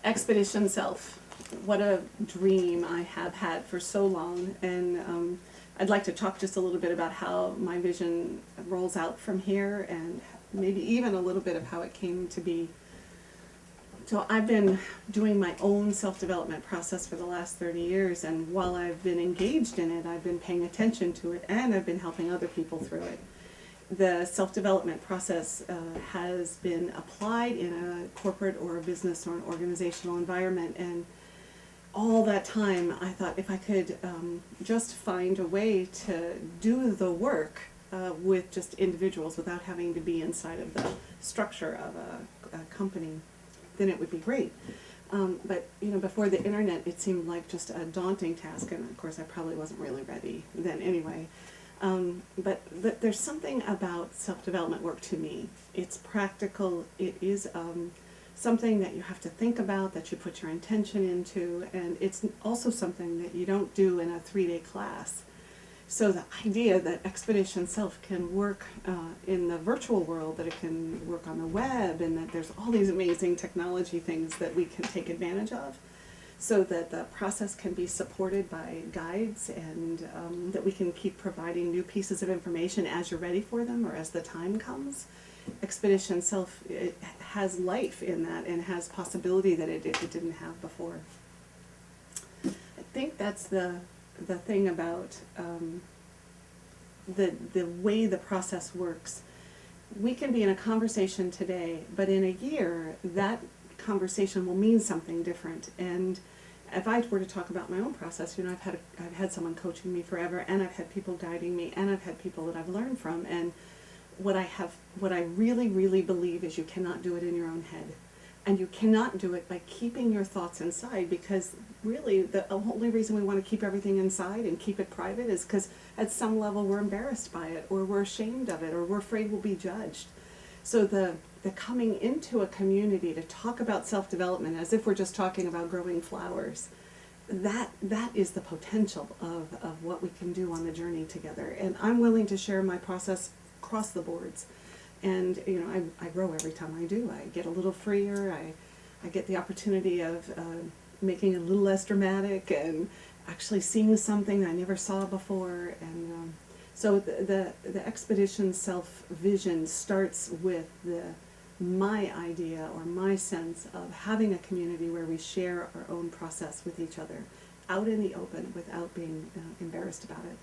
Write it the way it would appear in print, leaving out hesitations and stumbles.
Expedition Self. What a dream I have had for so long, and I'd like to talk just a little bit about how my vision rolls out from here, and maybe even a little bit of how it came to be. So I've been doing my own self-development process for the last 30 years, and while I've been engaged in it, I've been paying attention to it, and I've been helping other people through it. The self-development process has been applied in a corporate or a business or an organizational environment, and all that time I thought if I could just find a way to do the work with just individuals without having to be inside of the structure of a company, then it would be great. But before the internet, it seemed like just a daunting task, and of course I probably wasn't really ready then anyway. But there's something about self-development work to me. It's practical. It is something that you have to think about, that you put your intention into, and it's also something that you don't do in a 3-day class. So the idea that Expedition Self can work in the virtual world, that it can work on the web, and that there's all these amazing technology things that we can take advantage of, so that the process can be supported by guides, and that we can keep providing new pieces of information as you're ready for them or as the time comes. Expedition Self, it has life in that and has possibility that it didn't have before. I think that's the thing about the way the process works. We can be in a conversation today, but in a year that conversation will mean something different. And if I were to talk about my own process, I've had someone coaching me forever, and I've had people guiding me, and I've had people that I've learned from. And what I really, really believe is you cannot do it in your own head. And you cannot do it by keeping your thoughts inside, because really the only reason we want to keep everything inside and keep it private is because at some level we're embarrassed by it, or we're ashamed of it, or we're afraid we'll be judged. So the coming into a community to talk about self-development as if we're just talking about growing flowers, that is the potential of what we can do on the journey together. And I'm willing to share my process across the boards. And I grow every time I do. I get a little freer. I get the opportunity of making it a little less dramatic and actually seeing something I never saw before. And so the Expedition Self vision starts with my idea or my sense of having a community where we share our own process with each other, out in the open, without being embarrassed about it.